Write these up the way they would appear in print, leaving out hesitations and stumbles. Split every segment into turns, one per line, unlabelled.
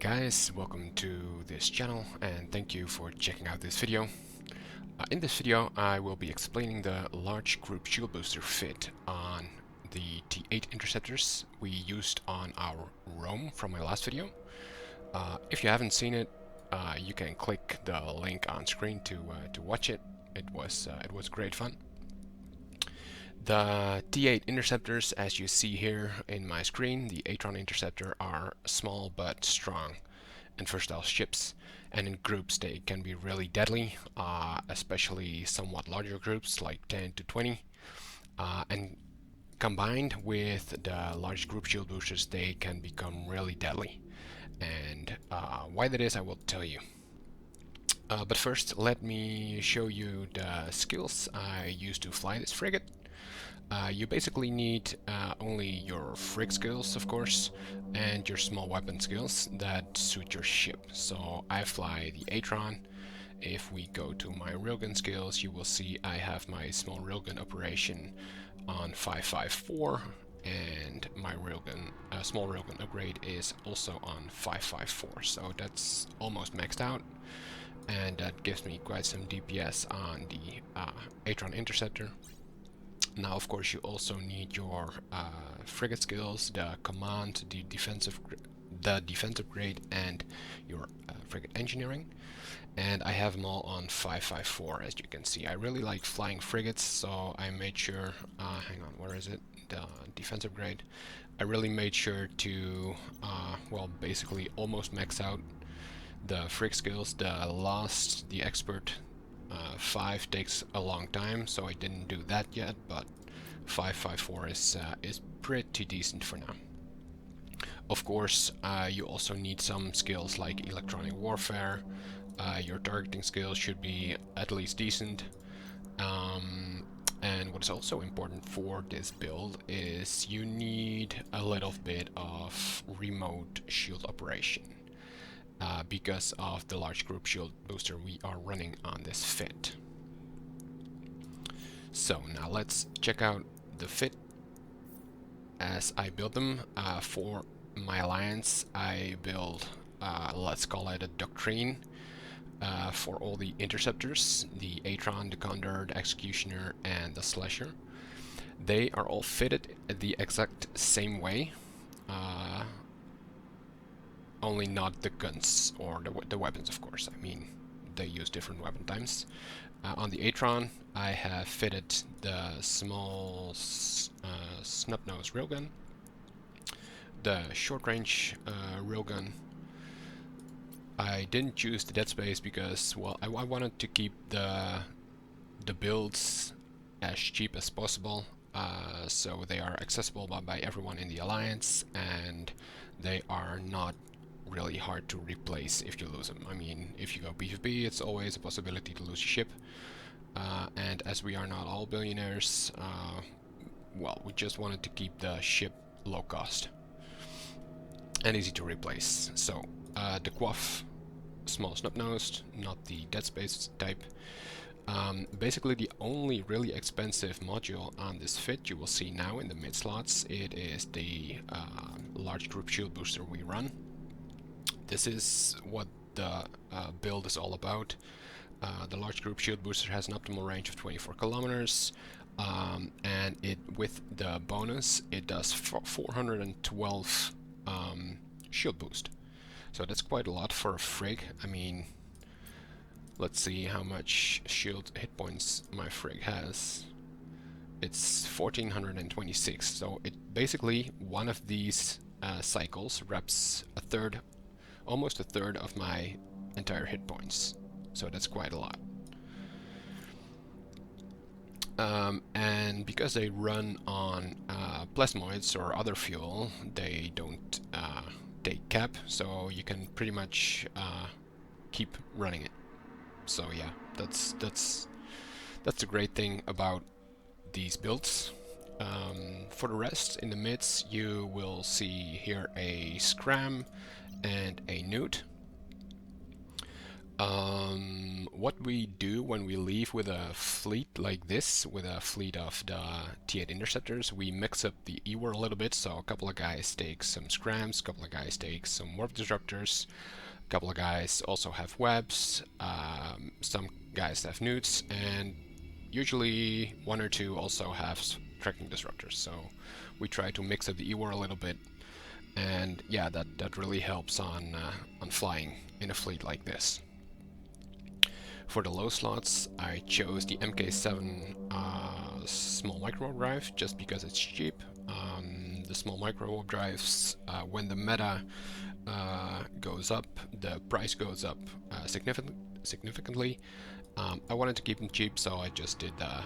guys, welcome to this channel and thank you for checking out this video. In this video I will be explaining the large group shield booster fit on the T8 interceptors we used on our roam from my last video. If you haven't seen it, you can click the link on screen to watch it. It was great fun. The T8 interceptors, as you see here in my screen, the Atron interceptor, are small but strong and versatile ships, and in groups they can be really deadly, especially somewhat larger groups like 10 to 20, and combined with the large group shield boosters they can become really deadly, and why that is I will tell you. But first let me show you the skills I used to fly this frigate. You basically need only your frig skills, of course, and your small weapon skills that suit your ship. So I fly the Atron. If we go to my railgun skills, you will see I have my small railgun operation on 554, and my small railgun upgrade is also on 554. So that's almost maxed out, and that gives me quite some DPS on the Atron interceptor. Now, of course, you also need your frigate skills, the command, the defensive grade, and your frigate engineering. And I have them all on 554, as you can see. I really like flying frigates, so I made sure. Hang on, where is it? The defensive grade. I really made sure to, well, basically almost max out the frig skills. The expert. 5 takes a long time, so I didn't do that yet, but 554 is pretty decent for now. Of course, you also need some skills like electronic warfare. Your targeting skills should be at least decent. And what is also important for this build is you need a little bit of remote shield operation. Because of the large group shield booster we are running on this fit. So now let's check out the fit as I build them. For my alliance I build, let's call it a doctrine, for all the interceptors, the Atron, the Condor, the Executioner, and the Slasher. They are all fitted the exact same way. Only not the guns or the weapons, of course. I mean, they use different weapon times. On the Atron, I have fitted the small snub-nose railgun, the short-range railgun. I didn't choose the dead space because, well, I wanted to keep the builds as cheap as possible, so they are accessible by everyone in the alliance, and they are not really hard to replace if you lose them. I mean, if you go PvP, it's always a possibility to lose your ship, and as we are not all billionaires, well, we just wanted to keep the ship low cost and easy to replace. So the Quaff, small snub-nosed, not the dead space type. Basically the only really expensive module on this fit you will see now in the mid slots, it is the large group shield booster we run. This is what the build is all about. The large group shield booster has an optimal range of 24 kilometers, and with the bonus it does 412 shield boost. So that's quite a lot for a frig. I mean, let's see how much shield hit points my frig has. It's 1426. So it basically, one of these cycles reps almost a third of my entire hit points. So that's quite a lot. And because they run on plasmoids or other fuel, they don't take cap, so you can pretty much keep running it. So yeah, that's the great thing about these builds. For the rest, in the mids, you will see here a Scram and a Newt. What we do when we leave with a fleet like this, with a fleet of the T8 interceptors, we mix up the E-war a little bit. So a couple of guys take some scrams, a couple of guys take some warp disruptors, a couple of guys also have webs, some guys have newts, and usually one or two also have tracking disruptors. So we try to mix up the E-war a little bit, and yeah, that really helps on flying in a fleet like this. For the low slots, I chose the MK7 small micro warp drive just because it's cheap. The small micro warp drives, when the meta goes up, the price goes up significantly. I wanted to keep them cheap, so I just did the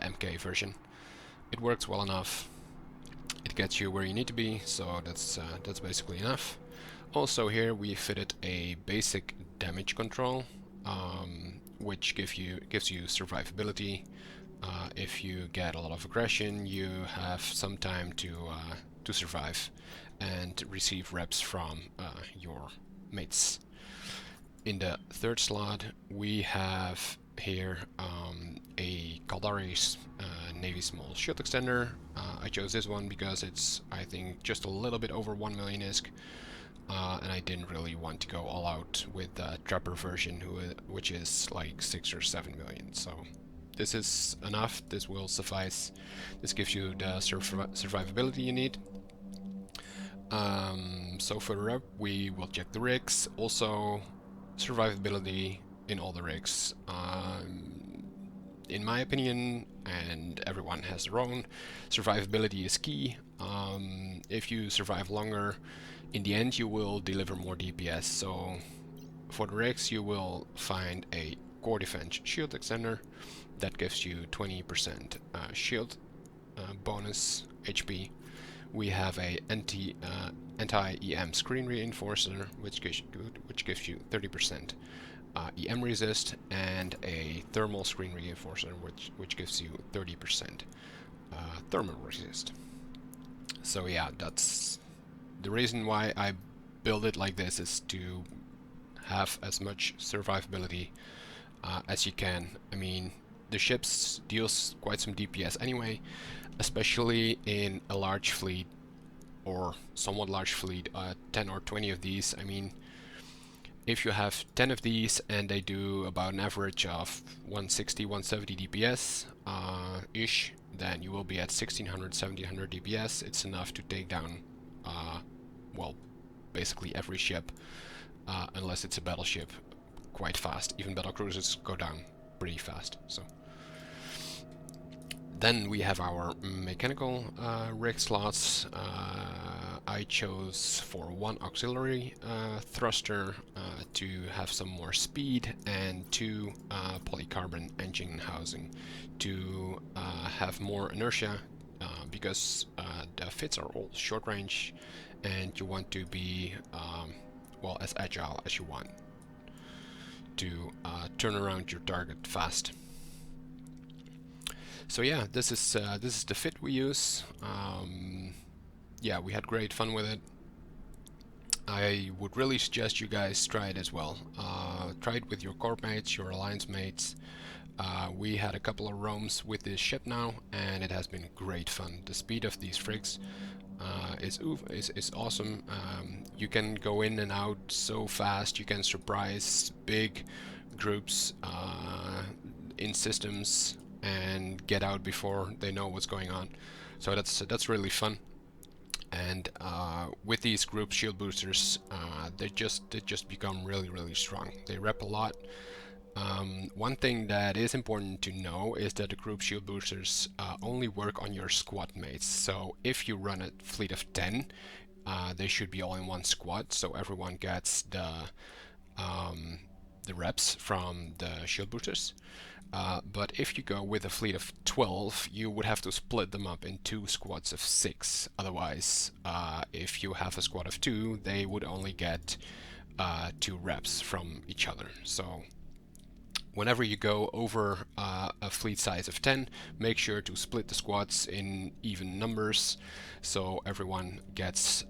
MK version. It works well enough. It gets you where you need to be, so that's basically enough. Also here we fitted a basic damage control, which gives you survivability. If you get a lot of aggression, you have some time to survive and receive reps from your mates. In the third slot, we have here a Caldari Navy Small Shield Extender. I chose this one because it's, I think, just a little bit over 1 million ISK. And I didn't really want to go all out with the Trapper version, which is like 6 or 7 million. So this is enough. This will suffice. This gives you the survivability you need. So for the rep, we will check the rigs. Also, survivability in all the rigs. In my opinion, and everyone has their own, survivability is key. If you survive longer, in the end you will deliver more DPS. So for the rigs, you will find a core defense shield extender that gives you 20% shield bonus HP. We have a anti-EM screen reinforcer, which gives you 30% EM resist, and a thermal screen reinforcer, which gives you 30% thermal resist. So yeah, that's the reason why I build it like this, is to have as much survivability as you can. I mean, the ships deals quite some DPS anyway, especially in a large fleet or somewhat large fleet, 10 or 20 of these. I mean, if you have 10 of these and they do about an average of 160, 170 DPS ish, then you will be at 1600, 1700 DPS. It's enough to take down, well, basically every ship, unless it's a battleship, quite fast. Even battle cruisers go down pretty fast. So then we have our mechanical rig slots. I chose for one auxiliary thruster to have some more speed, and two polycarbon engine housing to have more inertia, because the fits are all short range and you want to be well, as agile as you want to turn around your target fast. So yeah, this is the fit we use. Yeah, we had great fun with it. I would really suggest you guys try it as well. Try it with your corp mates, your alliance mates. We had a couple of roams with this ship now, and it has been great fun. The speed of these frigs is awesome. You can go in and out so fast. You can surprise big groups in systems and get out before they know what's going on. So that's really fun. And with these group shield boosters, they just become really strong. They rep a lot. One thing that is important to know is that the group shield boosters only work on your squad mates. So if you run a fleet of 10, they should be all in one squad, so everyone gets the reps from the shield boosters. But if you go with a fleet of 12, you would have to split them up in 2 squads of 6. Otherwise, if you have a squad of 2, they would only get 2 reps from each other. So Whenever you go over a fleet size of 10, make sure to split the squads in even numbers so everyone gets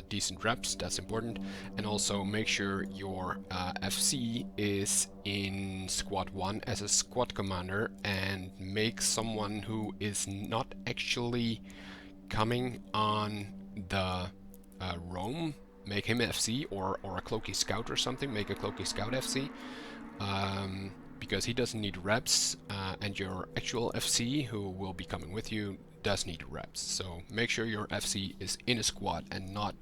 decent reps. That's important. And also make sure your FC is in squad 1 as a squad commander, and make someone who is not actually coming on the roam, make him FC, or a cloaky scout or something. Make a cloaky scout FC. Because he doesn't need reps, and your actual FC, who will be coming with you, does need reps. So make sure your FC is in a squad and not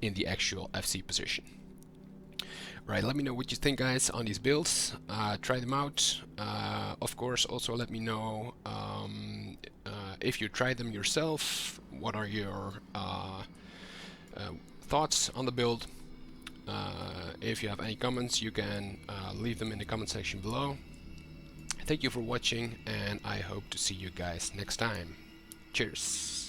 in the actual FC position. Right, let me know what you think, guys, on these builds. Try them out. Of course, also let me know if you tried them yourself. What are your thoughts on the build? If you have any comments, you can leave them in the comment section below. Thank you for watching, and I hope to see you guys next time. Cheers!